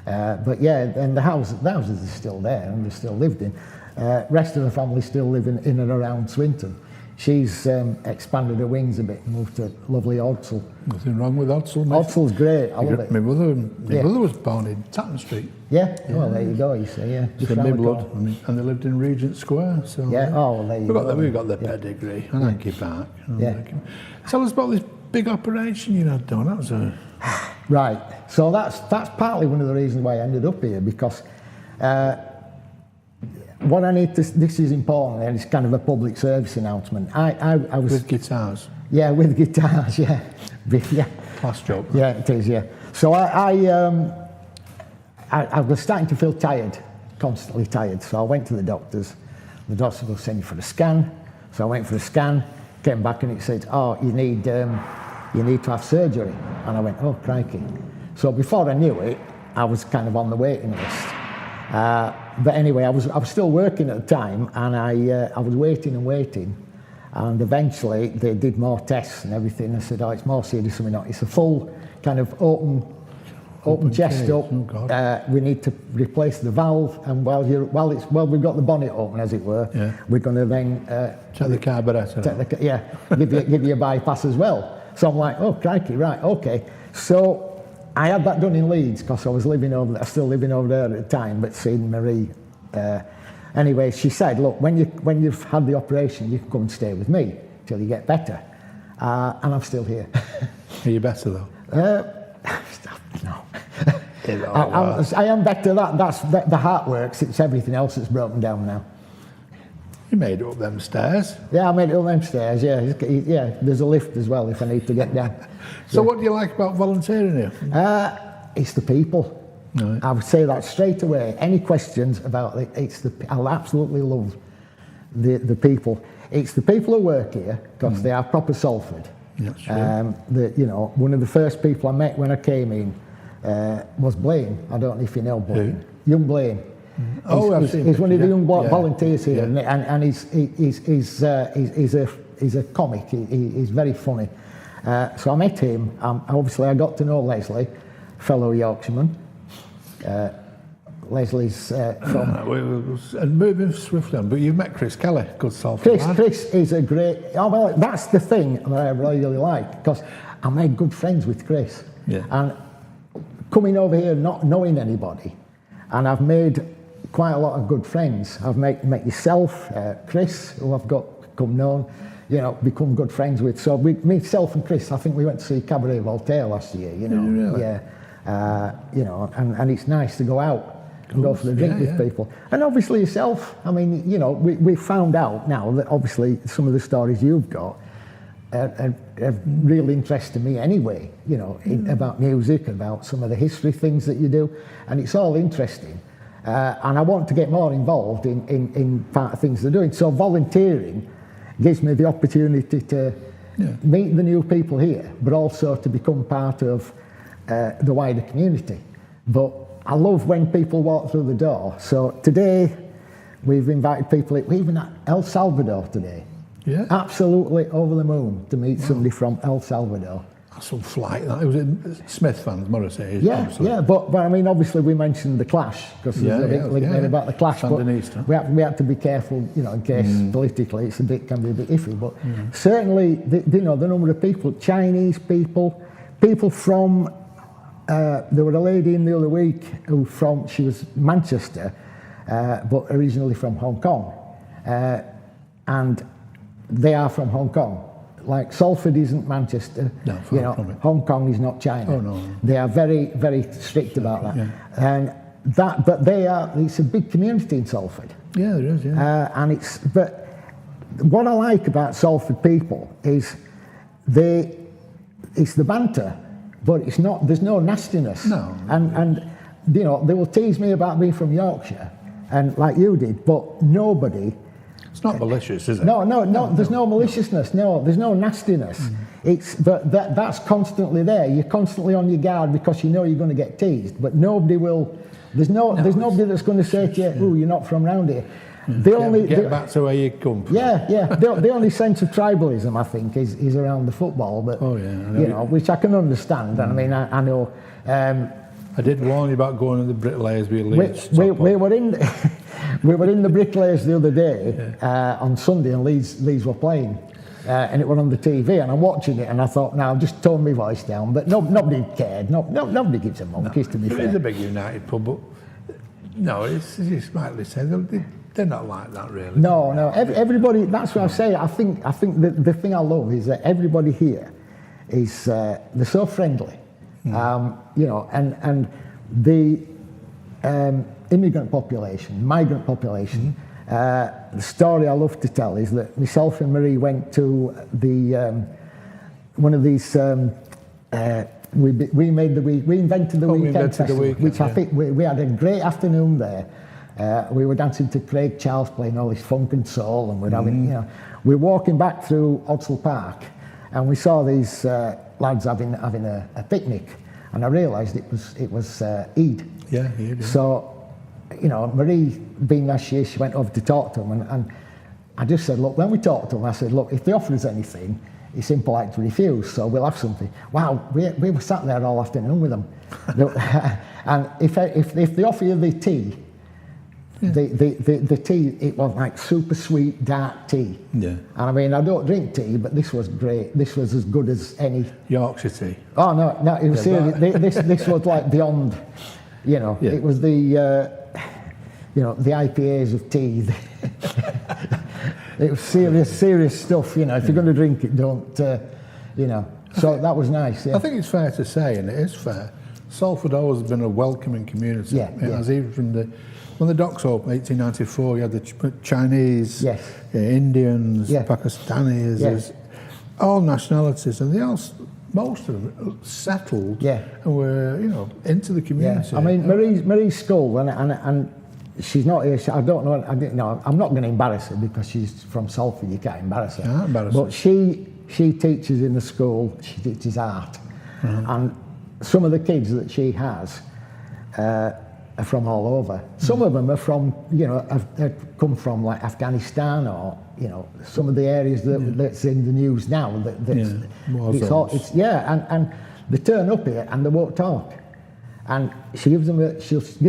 But yeah, and the houses are still there and they're still lived in. Rest of the family still live in and around Swinton. She's expanded her wings a bit and moved to lovely Odsal. Nothing wrong with Odsal. Odsal's great, I love it. My brother was born in Tatton Street. Yeah? Well, there you go, you see, yeah. So my blood, and they lived in Regent Square. So yeah, oh, well, there you go. We've got the pedigree. And Anky Park. Yeah. Tell us about this big operation you had done. That was a... Right, so that's partly one of the reasons why I ended up here, because what I need to, this is important, and it's kind of a public service announcement. I was... With guitars? Yeah, with guitars, yeah. Yeah. Class job. Yeah, it is, yeah. So I was starting to feel tired, constantly tired, so I went to the doctors. The doctor will send you for a scan. So I went for a scan, came back and it said, oh, you need to have surgery. And I went, oh, crikey. So before I knew it, I was kind of on the waiting list. But anyway, I was still working at the time, and I was waiting, and eventually they did more tests and everything. I said, oh, it's more serious than we know. It's a full kind of open chest case. up. Oh, God. We need to replace the valve, and while we've got the bonnet open, as it were, we're going to then Check the carburetor. give you a bypass as well. So I'm like, oh, crikey, right, okay. So I had that done in Leeds because I was still living over there at the time, but seeing Marie. Anyway, she said, look, when you've had the operation, you can come and stay with me till you get better. And I'm still here. Are you better though? No. I am better. That's the heart works. It's everything else that's broken down now. You made it up them stairs. Yeah, I made it up them stairs. Yeah. There's a lift as well if I need to get down. So what do you like about volunteering here? It's the people. Right. I would say that straight away. Any questions about it? I absolutely love the people. It's the people who work here because they are proper Salford. Yeah, sure. One of the first people I met when I came in was Blaine. I don't know if you know Blaine. Who? Young Blaine. Oh, I've seen he's one of the young yeah. volunteers here, Yeah. and he's a comic. He's very funny. So I met him. Obviously, I got to know Leslie, fellow Yorkshireman. Leslie's from... And moving swiftly on, but you've met Chris Kelly, good Salford lad. Chris is a great... Oh, well, that's the thing that I really like, because I made good friends with Chris. Yeah. And coming over here not knowing anybody, and I've made quite a lot of good friends. I've met yourself, Chris, who I've become known, become good friends with. So myself and Chris, I think we went to see Cabaret Voltaire last year, Really? Yeah. And it's nice to go out and go for a drink with people. And obviously yourself, I mean, we found out now that obviously some of the stories you've got are real interest to me anyway, about music, about some of the history things that you do, and it's all interesting. And I want to get more involved in part of things they're doing. So volunteering gives me the opportunity to meet the new people here, but also to become part of the wider community. But I love when people walk through the door. So today we've invited people, we even at El Salvador today. Yeah. Absolutely over the moon to meet somebody from El Salvador. That's some flight. That was Smith fans, Morrissey. Yeah, obviously. yeah, but I mean, obviously we mentioned the Clash because there's a big link there about the Clash. Sandinista. But we had to be careful, in case politically it's can be a bit iffy. But certainly, the number of people, Chinese people from. There was a lady in the other week she was Manchester, but originally from Hong Kong, and they are from Hong Kong. Like Salford isn't Manchester, No, Hong Kong is not China. Oh, no. They are very, very strict about that. Yeah. And but it's a big community in Salford. Yeah, there is, yeah. But what I like about Salford people is it's the banter, but there's no nastiness. No. And you know, they will tease me about being from Yorkshire, and like you did, but nobody. It's not malicious, is it? No, there's no maliciousness, no, there's no nastiness. But that's constantly there. You're constantly on your guard because you know you're going to get teased, but nobody will. There's nobody that's going to say to you, "Ooh, you're not from round here." Get back to where you come from. Yeah. The only sense of tribalism, I think, is around the football. But you know, which I can understand. And I mean, I know. I did warn you about going to the bricklayers with Leeds. We were in we were in the bricklayers the other day on Sunday, and Leeds were playing. And it went on the TV, and I'm watching it, and I thought, now just tone my voice down. But nobody cared. Nobody gives a monkeys, to be fair. It's a big United pub, but no, it's rightly said. They're not like that, really. No. Everybody. That's what I say. I think the thing I love is that everybody here is they're so friendly. You know, and the immigrant population, migrant population. The story I love to tell is that myself and Marie went to the one of these. We invented the weekend festival, which I think we had a great afternoon there. We were dancing to Craig Charles, playing all this funk and soul, and we're having, you know, we're walking back through Odsal Park, and we saw these lads having a picnic, and I realised it was Eid. Yeah, Eid. So, you know, Marie, being as she is, she went over to talk to them, and I just said, look, when we talked to them, I said, look, if they offer us anything, it's impolite to refuse, so we'll have something. Wow, we were sat there all afternoon with them. And if they offer you the tea, the tea, it was like super sweet, dark tea. Yeah. And I mean, I don't drink tea, but this was great. This was as good as any. Yorkshire tea? Oh, no, it was serious. This was like beyond, you know, it was the, you know, the IPAs of tea. It was serious stuff, you know. If you're going to drink it, don't, you know. So that was nice, yeah. I think it's fair to say, and it is fair, Salford always has been a welcoming community. Yeah. As even from when the docks opened, 1894, you had the Chinese, Indians, Pakistanis, all nationalities, and most of them settled and were, you know, into the community. I mean, Marie's school, and she's not here. I don't know. I'm not going to embarrass her because she's from Salford. You can't embarrass her. Can't embarrass her. But she teaches in the school. She teaches art, and some of the kids that she has are from all over. Some of them are from, you know, have come from like Afghanistan, or, you know, some of the areas that's in the news now. And they turn up here and they won't talk. And she'll give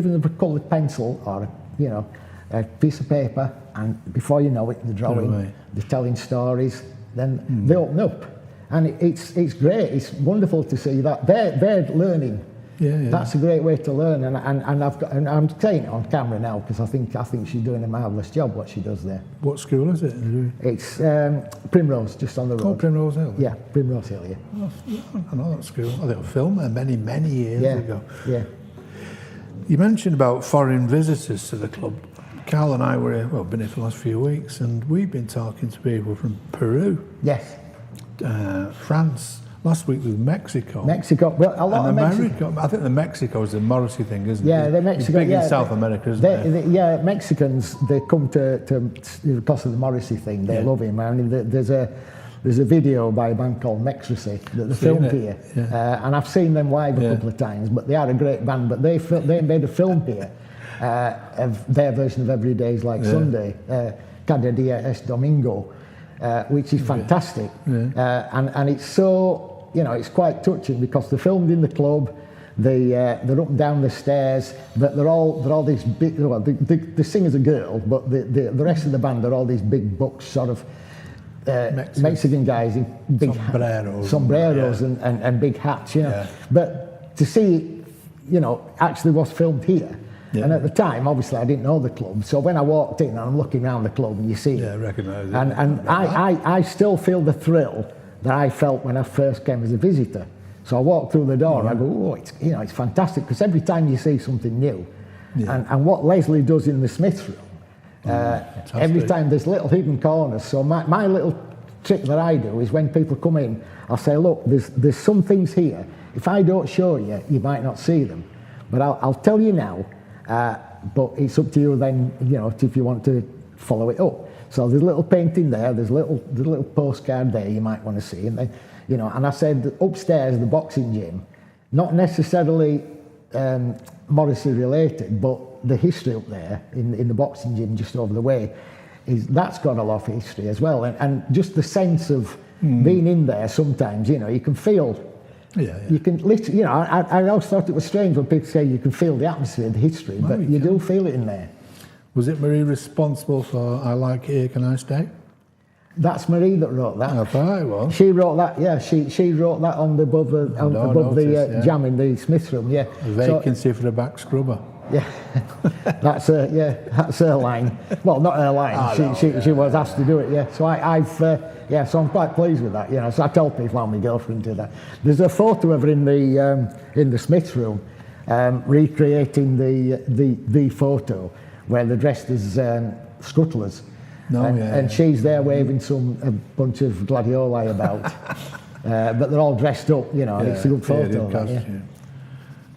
them a coloured pencil or, you know, a piece of paper, and before you know it, they're drawing, they're telling stories, then they open up. And it's great, it's wonderful to see that. They're learning. That's a great way to learn, and I'm saying it on camera now because I think she's doing a marvellous job what she does there. What school is it? It's Primrose, just on the road. Oh, Primrose Hill? Yeah, Primrose Hill, yeah. Oh, I know that school. I did a film there many years ago. Yeah. You mentioned about foreign visitors to the club. Carl and I were here, been here for the last few weeks, and we've been talking to people from Peru. Yes. France. Last week was Mexico. Well, a lot of America. I think the Mexico is the Morrissey thing, isn't it? Yeah, the Mexico. It's big in South America, isn't it? Mexicans, they come to because of the Morrissey thing. They love him. I mean, there's a video by a band called Mexrosy that they filmed here, and I've seen them live a couple of times. But they are a great band. But they made a film here of their version of Every Day's Like Sunday, Cada Dia Es Domingo, which is fantastic, and it's so. You know, it's quite touching because they're filmed in the club. They're up and down the stairs. But they're all these big. Well, the singer's a girl, but the rest of the band are all these big bucks, sort of Mexican guys in big sombreros and big hats. You know, but to see, you know, actually was filmed here. Yeah. And at the time, obviously, I didn't know the club. So when I walked in, and I'm looking around the club, and you see it. Recognise it. And I still feel the thrill that I felt when I first came as a visitor. So I walked through the door and I go, oh, it's fantastic, because every time you see something new, Yeah. And what Leslie does in the Smiths room, every time there's little hidden corners. So my little trick that I do is when people come in, I'll say, look, there's some things here. If I don't show you, you might not see them. But I'll tell you now, but it's up to you then, you know, if you want to follow it up. So there's a little painting there, there's a little postcard there you might want to see. And then, you know, and I said upstairs, the boxing gym, not necessarily Morrissey related, but the history up there in the boxing gym just over the way, that's got a lot of history as well. And just the sense of being in there sometimes, you know, you can feel, you can literally, you know, I always thought it was strange when people say you can feel the atmosphere, the history, but you do feel it in there. Was it Marie responsible for I Like It Here, Can I Stay? That's Marie that wrote that. I thought it was. She wrote that, yeah. She wrote that on above the jam in the Smiths room, yeah. A vacancy for a back scrubber. Yeah, that's her line. Well, not her line. She was asked to do it. Yeah. So so I'm quite pleased with that. You know, so I tell people how my girlfriend did that. There's a photo of her in the Smiths room, recreating the photo where they're dressed as scuttlers. And she's there waving a bunch of gladioli about, but they're all dressed up. You know, and it's a good photo.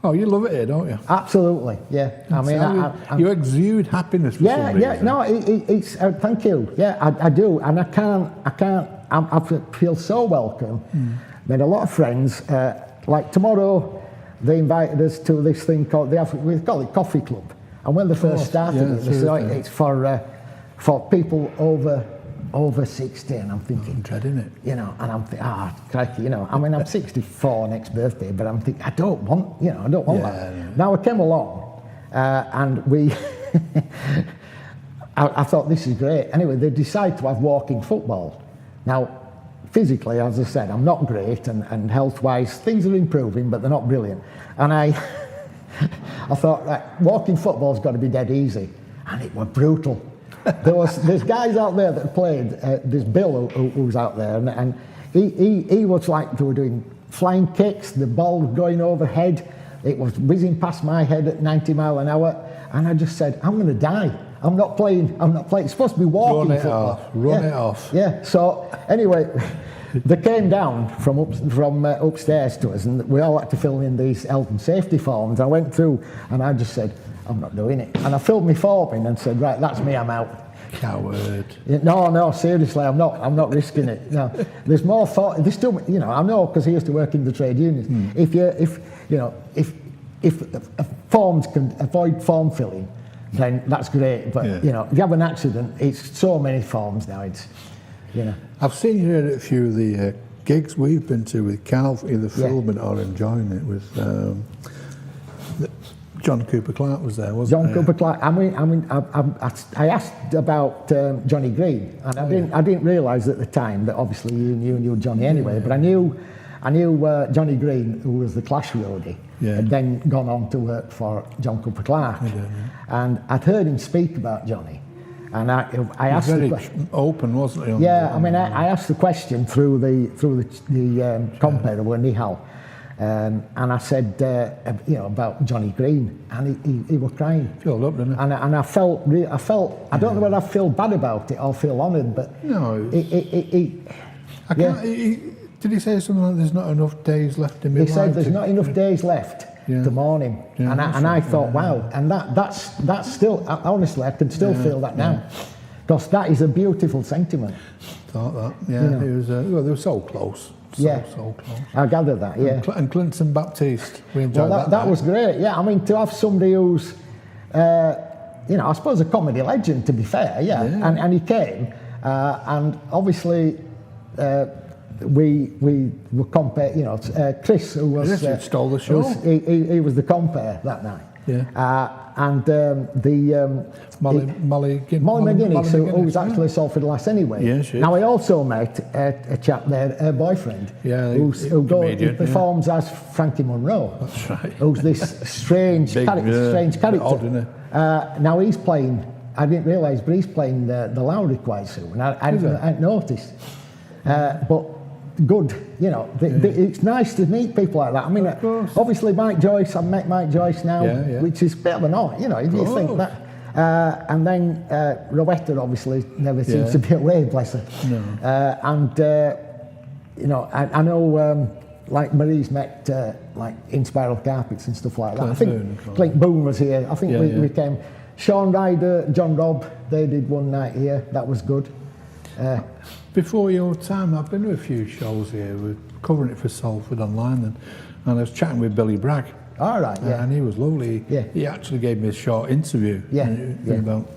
Oh, you love it here, don't you? Absolutely, yeah. I mean, you exude happiness for some reason. Yeah, no, it's thank you. Yeah, I do, and I feel so welcome. Made a lot of friends. Like tomorrow, they invited us to this thing called we call it Coffee Club, and when they first started it, they said it's for people over 60, and I'm thinking, I'm dreading it. You know, and I'm thinking, crikey, you know, I mean, I'm 64 next birthday, but I'm thinking, I don't want that. Yeah. Now I came along, and we, I thought this is great. Anyway, they decided to have walking football. Now, physically, as I said, I'm not great, and health-wise, things are improving, but they're not brilliant. And I thought, right, walking football's got to be dead easy, and it was brutal. There's guys out there that played. There's Bill who was out there, and he was like, they were doing flying kicks, the ball was going overhead, it was whizzing past my head at 90 miles an hour, and I just said, I'm going to die. I'm not playing. It's supposed to be walking football. Run it off. Yeah. So anyway, they came down from upstairs to us, and we all had to fill in these health and safety forms. I went through, and I just said, I'm not doing it. And I filled my form in and said, right, that's me, I'm out. Coward. No, seriously, I'm not risking it. No, there's more thought. There's still, you know, I know because I used to work in the trade unions. If forms can avoid form filling, then that's great. But you know, if you have an accident, it's so many forms now. It's, you know. I've seen you at a few of the gigs we've been to with Cal, either filming or enjoying it with. John Cooper Clarke was there, wasn't he? John Cooper Clarke. I asked about Johnny Green, and I didn't realise at the time that obviously you knew Johnny anyway. But I knew Johnny Green, who was the Clash roadie, had then gone on to work for John Cooper Clarke, and I'd heard him speak about Johnny, and I asked very open, wasn't he? I mean, I asked the question through the compere with Nihal. And I said, you know, about Johnny Green, and he was crying. Filled up, didn't he? And I felt, I don't know whether I feel bad about it or feel honoured, but no, I can't. Did he say something like there's not enough days left in my life? He said there's not enough days left to mourn him, and I thought, wow, and that's still, honestly, I can still feel that now, because that is a beautiful sentiment. Thought that, you know? It was. Well, they were so close. So close. I gathered that, And Clinton Baptiste, we enjoyed that was great, yeah. I mean, to have somebody who's, you know, I suppose a comedy legend, to be fair, and he came, and obviously we were compare, you know, Chris, who was stole the show. He was the compare that night. And Molly McGuinness, who was actually a Salford lass anyway. Yeah, she is. Now I also met a chap there, her boyfriend, who performs as Frankie Monroe. That's right. Who's this strange character. Odd, now he's playing. I didn't realise, but he's playing the Lowry quite soon. I hadn't noticed. But good, you know. It's nice to meet people like that. I mean, course. obviously Mike Joyce, I've met Mike Joyce now, Yeah. which is a bit of an honor, you know, if you think course. that. And then Rowetta obviously never seems to be away, bless her. No. You know, I know like Marie's met like In Spiral Carpets and stuff like that. I think Clint Boone was here. I think we came. Sean Ryder, John Robb, they did one night here. That was good. Before your time, I've been to a few shows here. We're covering it for Salford Online, and I was chatting with Billy Bragg. All right, yeah. And he was lovely. Yeah. He actually gave me a short interview. Yeah, yeah. About,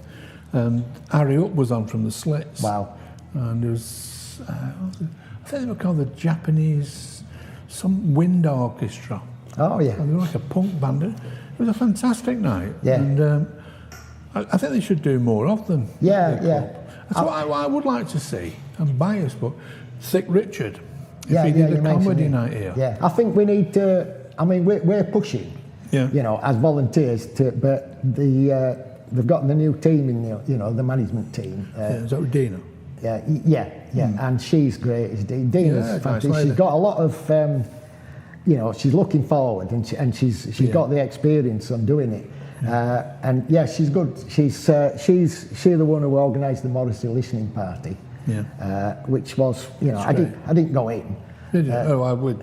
Harry Up was on from the Slits. Wow. And there was, I think they were called the Japanese, some wind orchestra. Oh, yeah. And they were like a punk band. It was a fantastic night. Yeah. And I think they should do more of them. Yeah, at the yeah. club. That's what I would like to see. I'm biased, but Thick Richard. If Yeah, he yeah, did you a mentioned comedy it. night here. Yeah, I think we need to. I mean, we're pushing. Yeah. You know, as volunteers to, but they've got the new team in the, you know, the management team. Is that with Dina? Yeah, and she's great. Dina's Yeah, nice fantastic. lady. She's got a lot of, you know, she's looking forward, and she's got the experience on doing it. And yeah, she's good. She's the one who organised the Morrissey listening party. Yeah. Which was, you know, That's I didn't go in. Did you?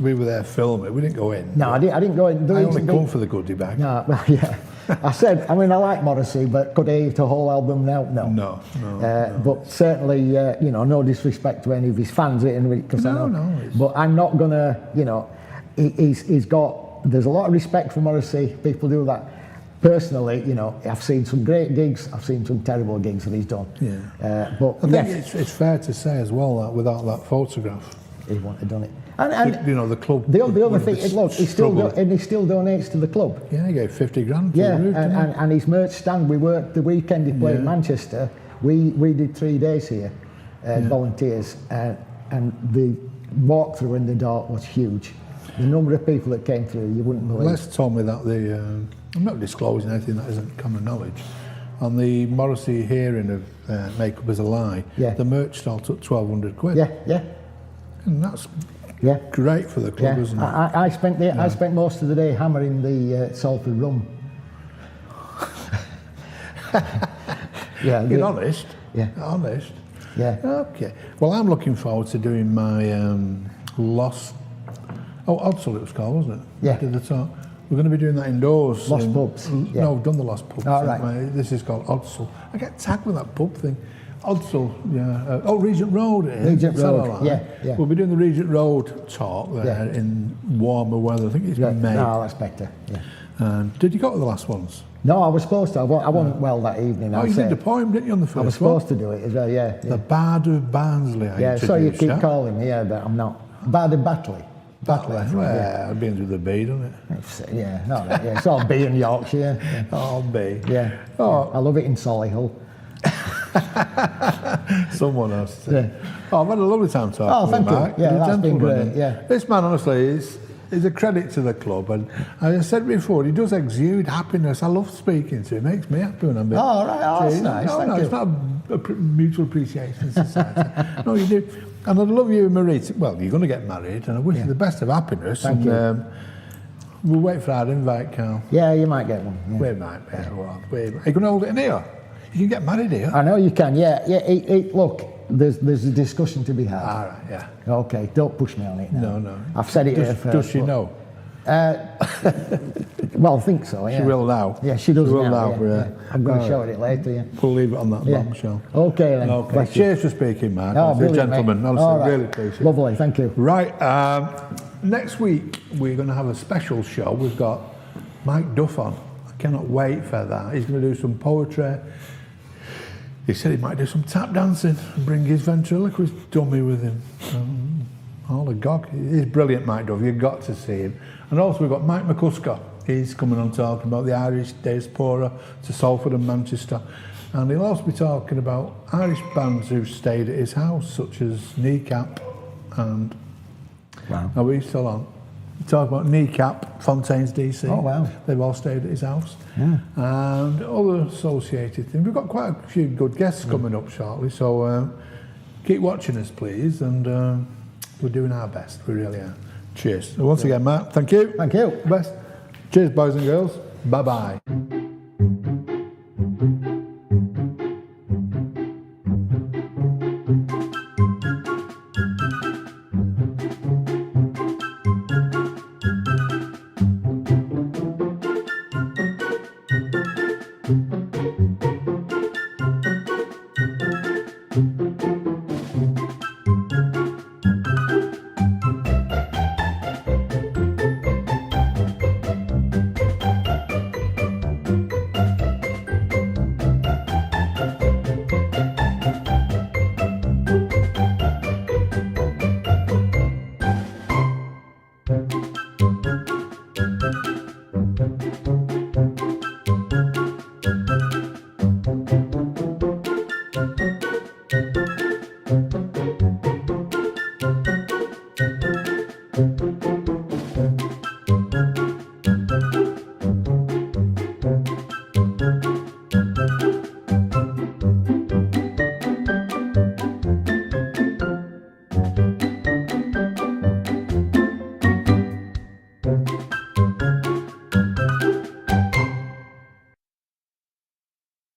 We were there filming. We didn't go in. No, I didn't go in. I only come for the goodie bag. No, well, yeah. I said, I mean, I like Morrissey, but could I eat a whole album now? No. No. But certainly, you know, no disrespect to any of his fans, because No, it's- But I'm not gonna, you know, he's got. There's a lot of respect for Morrissey. People do that. Personally, you know, I've seen some great gigs. I've seen some terrible gigs that he's done. Yeah. But I think yes, it's fair to say as well that without that photograph, he wouldn't have done it. And you know, the club. the other would thing, have look, he still struggled. donates to the club. Yeah, he gave 50 grand. Yeah, For the roof, didn't he? and his merch stand. We worked the weekend he played in Manchester. We did 3 days here, volunteers, and the walkthrough in the door was huge. The number of people that came through, you wouldn't believe. Les told me that I'm not disclosing anything that isn't common knowledge. On the Morrissey hearing of Make Up As a Lie, the merch stall took 1,200 quid. Yeah. And that's Yeah. great for the club, Yeah. isn't it? I spent most of the day hammering the Salford rum. Get honest. Yeah. Honest. Yeah. Okay. Well, I'm looking forward to doing my Lost... Oh, Odsal it was called, wasn't it? Yeah. Did the talk. We're going to be doing that indoors. Lost Pubs, yeah. No, we've done the Lost Pubs. Oh, right. This is called Odsal. I get tagged with that pub thing. Odsal, yeah. Regent Road it is. Regent Is that Road, all right? yeah. We'll be doing the Regent Road talk there in warmer weather. I think it's May. No, that's better. Yeah. Did you go to the last ones? No, I was supposed to. I wasn't well that evening. Oh, you did the poem, didn't you, on the first I was supposed to do it as well, yeah. The Bard of Barnsley, I So you introduced keep calling me, but I'm not. Bard of Batley. Well, it begins with a B, doesn't it? Yeah, no, yeah, it's all B in Yorkshire. Yeah. Oh, B. Yeah. Oh. I love it in Solihull. Someone else. Yeah. Oh, I've had a lovely time talking thank with you. Mark. Yeah, You're a that's been gentleman, great, and yeah. This man, honestly, is a credit to the club. And as I said before, he does exude happiness. I love speaking to him. It makes me happy when I'm there. Oh, right. Oh, that's nice. No, Thank you. it's not a mutual appreciation society. No, you do. And I'd love you and Marie. Well, you're going to get married, and I wish you the best of happiness. Thank you. We'll wait for our invite, Carl. Yeah, you might get one. Yeah. We might be. Well, are you going to hold it in here? You can get married here. I know you can, yeah. Look, there's a discussion to be had. All right, yeah. Okay, don't push me on it now. No. I've said it here first. Does she but- know? Well, I think so, yeah. She will now. Yeah, she does She will now. now, yeah, yeah. yeah. I'm going to All show right. it later, yeah. We'll leave it on that Yeah. bombshell. Okay then. Okay. Bless you. Cheers for speaking, Mark. Oh, You're a brilliant, gentleman. mate. Honestly, All right. really appreciate it. Lovely, thank you. Right. Next week, we're going to have a special show. We've got Mike Duff on. I cannot wait for that. He's going to do some poetry. He said he might do some tap dancing and bring his ventriloquist dummy with him. All agog. He's brilliant, Mike Duff. You've got to see him. And also we've got Mike McCusker. He's coming on talking about the Irish diaspora to Salford and Manchester. And he'll also be talking about Irish bands who've stayed at his house, such as Kneecap and... Wow. Are we still on? We talk about Kneecap, Fontaine's DC. Oh, wow. They've all stayed at his house. Yeah. And other associated things. We've got quite a few good guests coming up shortly, so keep watching us, please. And We're doing our best. We really are. Cheers. So once again, Mark, thank you. Thank you. Best. Cheers, boys and girls. Bye-bye.